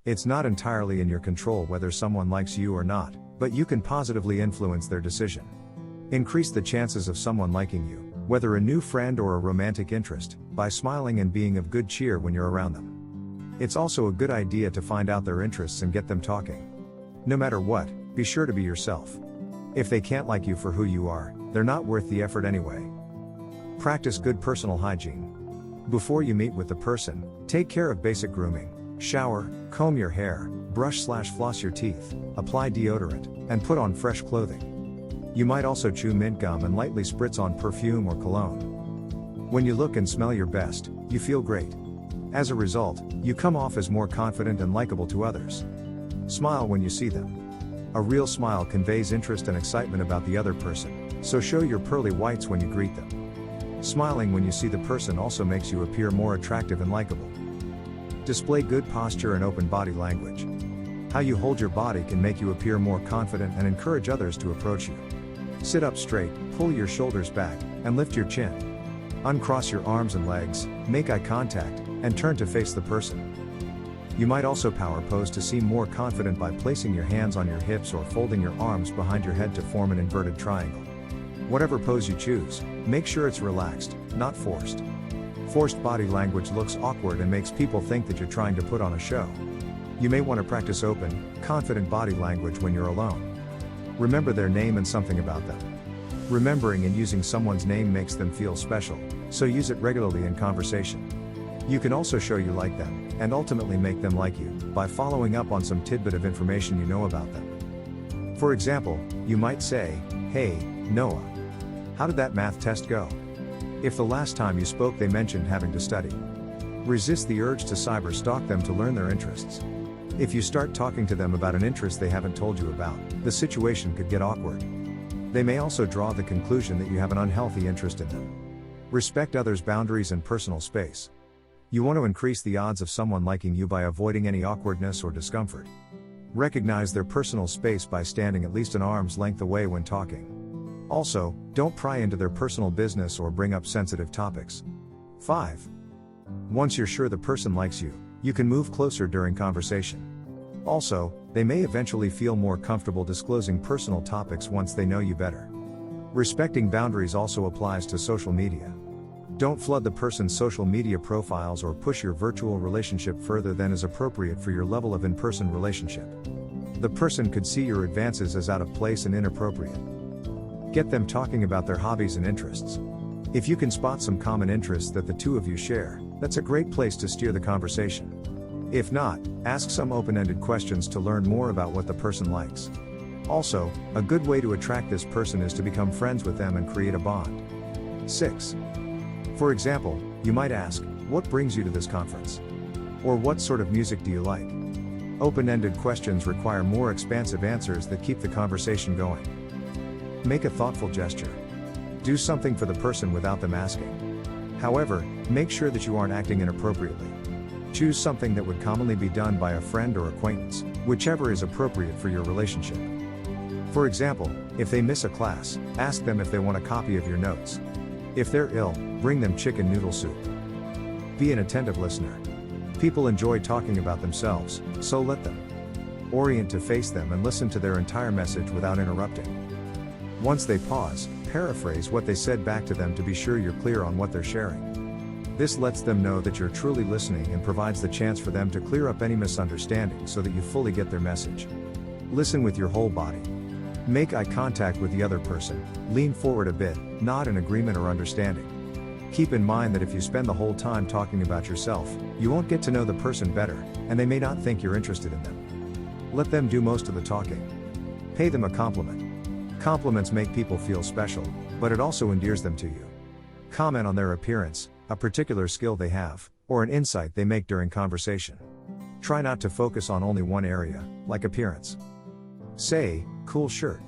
It's not entirely in your control whether someone likes you or not, but you can positively influence their decision. Increase the chances of someone liking you, whether a new friend or a romantic interest, by smiling and being of good cheer when you're around them. It's also a good idea to find out their interests and get them talking. No matter what, be sure to be yourself. If they can't like you for who you are, they're not worth the effort anyway. Practice good personal hygiene. Before you meet with the person, take care of basic grooming. Shower, comb your hair, brush/floss your teeth, apply deodorant, and put on fresh clothing. You might also chew mint gum and lightly spritz on perfume or cologne. When you look and smell your best, you feel great. As a result, you come off as more confident and likable to others. Smile when you see them. A real smile conveys interest and excitement about the other person, so show your pearly whites when you greet them. Smiling when you see the person also makes you appear more attractive and likable. Display good posture and open body language. How you hold your body can make you appear more confident and encourage others to approach you. Sit up straight, pull your shoulders back, and lift your chin. Uncross your arms and legs, make eye contact, and turn to face the person. You might also power pose to seem more confident by placing your hands on your hips or folding your arms behind your head to form an inverted triangle. Whatever pose you choose, make sure it's relaxed, not forced. Forced body language looks awkward and makes people think that you're trying to put on a show. You may want to practice open, confident body language when you're alone. Remember their name and something about them. Remembering and using someone's name makes them feel special, so use it regularly in conversation. You can also show you like them, and ultimately make them like you, by following up on some tidbit of information you know about them. For example, you might say, "Hey, Noah. How did that math test go?" If the last time you spoke they mentioned having to study. Resist the urge to cyber-stalk them to learn their interests. If you start talking to them about an interest they haven't told you about, the situation could get awkward. They may also draw the conclusion that you have an unhealthy interest in them. Respect others' boundaries and personal space. You want to increase the odds of someone liking you by avoiding any awkwardness or discomfort. Recognize their personal space by standing at least an arm's length away when talking. Also, don't pry into their personal business or bring up sensitive topics. 5. Once you're sure the person likes you, you can move closer during conversation. Also, they may eventually feel more comfortable disclosing personal topics once they know you better. Respecting boundaries also applies to social media. Don't flood the person's social media profiles or push your virtual relationship further than is appropriate for your level of in-person relationship. The person could see your advances as out of place and inappropriate. Get them talking about their hobbies and interests. If you can spot some common interests that the two of you share, that's a great place to steer the conversation. If not, ask some open-ended questions to learn more about what the person likes. Also, a good way to attract this person is to become friends with them and create a bond. 6. For example, you might ask, "What brings you to this conference?" Or "What sort of music do you like?" Open-ended questions require more expansive answers that keep the conversation going. Make a thoughtful gesture. Do something for the person without them asking. However, make sure that you aren't acting inappropriately. Choose something that would commonly be done by a friend or acquaintance, whichever is appropriate for your relationship. For example, if they miss a class, ask them if they want a copy of your notes. If they're ill, bring them chicken noodle soup. Be an attentive listener. People enjoy talking about themselves, so let them. Orient to face them and listen to their entire message without interrupting. Once they pause, paraphrase what they said back to them to be sure you're clear on what they're sharing. This lets them know that you're truly listening and provides the chance for them to clear up any misunderstanding so that you fully get their message. Listen with your whole body. Make eye contact with the other person, lean forward a bit, nod in agreement or understanding. Keep in mind that if you spend the whole time talking about yourself, you won't get to know the person better, and they may not think you're interested in them. Let them do most of the talking. Pay them a compliment. Compliments make people feel special, but it also endears them to you. Comment on their appearance, a particular skill they have, or an insight they make during conversation. Try not to focus on only one area, like appearance. Say, "Cool shirt.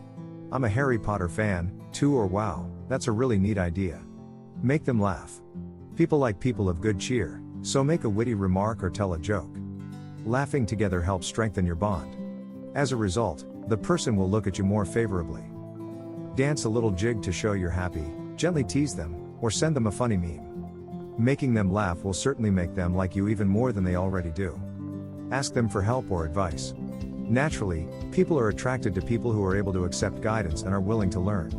I'm a Harry Potter fan, too," or "Wow, that's a really neat idea." Make them laugh. People like people of good cheer, so make a witty remark or tell a joke. Laughing together helps strengthen your bond. As a result, the person will look at you more favorably. Dance a little jig to show you're happy, gently tease them, or send them a funny meme. Making them laugh will certainly make them like you even more than they already do. Ask them for help or advice. Naturally, people are attracted to people who are able to accept guidance and are willing to learn.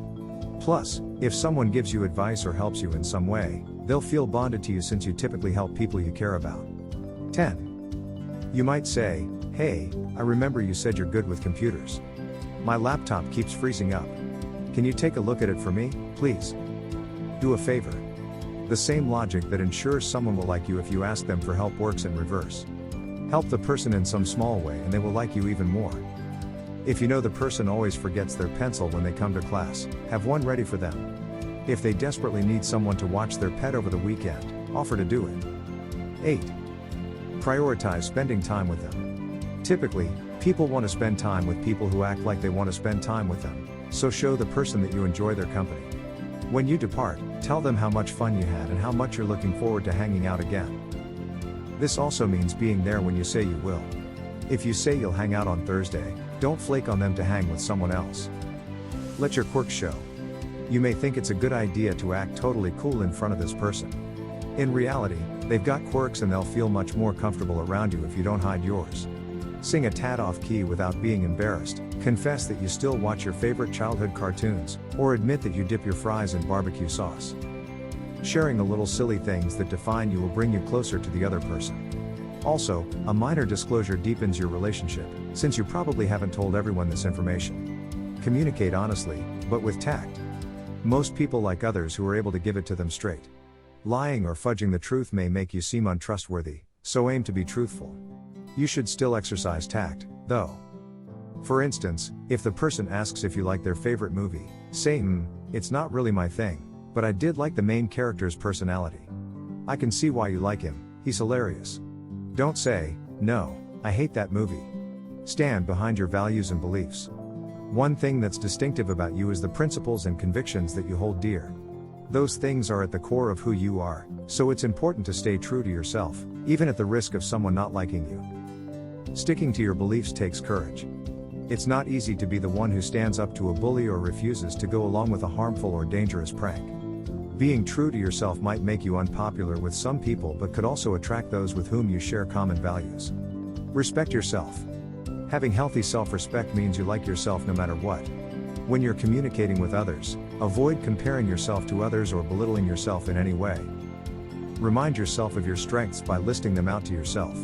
Plus, if someone gives you advice or helps you in some way, they'll feel bonded to you since you typically help people you care about. 10. You might say, "Hey, I remember you said you're good with computers. My laptop keeps freezing up. Can you take a look at it for me, please? Do a favor." The same logic that ensures someone will like you if you ask them for help works in reverse. Help the person in some small way and they will like you even more. If you know the person always forgets their pencil when they come to class, have one ready for them. If they desperately need someone to watch their pet over the weekend, offer to do it. 8. Prioritize spending time with them. Typically, people want to spend time with people who act like they want to spend time with them, so show the person that you enjoy their company. When you depart, tell them how much fun you had and how much you're looking forward to hanging out again. This also means being there when you say you will. If you say you'll hang out on Thursday, don't flake on them to hang with someone else. Let your quirks show. You may think it's a good idea to act totally cool in front of this person. In reality, they've got quirks and they'll feel much more comfortable around you if you don't hide yours. Sing a tad off key without being embarrassed, confess that you still watch your favorite childhood cartoons, or admit that you dip your fries in barbecue sauce. Sharing the little silly things that define you will bring you closer to the other person. Also, a minor disclosure deepens your relationship, since you probably haven't told everyone this information. Communicate honestly, but with tact. Most people like others who are able to give it to them straight. Lying or fudging the truth may make you seem untrustworthy, so aim to be truthful. You should still exercise tact, though. For instance, if the person asks if you like their favorite movie, say, "It's not really my thing, but I did like the main character's personality. I can see why you like him, he's hilarious." Don't say, "No, I hate that movie." Stand behind your values and beliefs. One thing that's distinctive about you is the principles and convictions that you hold dear. Those things are at the core of who you are, so it's important to stay true to yourself, even at the risk of someone not liking you. Sticking to your beliefs takes courage. It's not easy to be the one who stands up to a bully or refuses to go along with a harmful or dangerous prank. Being true to yourself might make you unpopular with some people but could also attract those with whom you share common values. Respect yourself. Having healthy self-respect means you like yourself no matter what. When you're communicating with others, avoid comparing yourself to others or belittling yourself in any way. Remind yourself of your strengths by listing them out to yourself.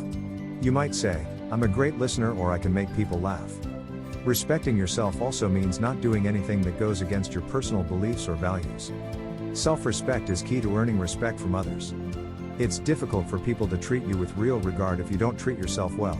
You might say, "I'm a great listener," or "I can make people laugh." Respecting yourself also means not doing anything that goes against your personal beliefs or values. Self-respect is key to earning respect from others. It's difficult for people to treat you with real regard if you don't treat yourself well.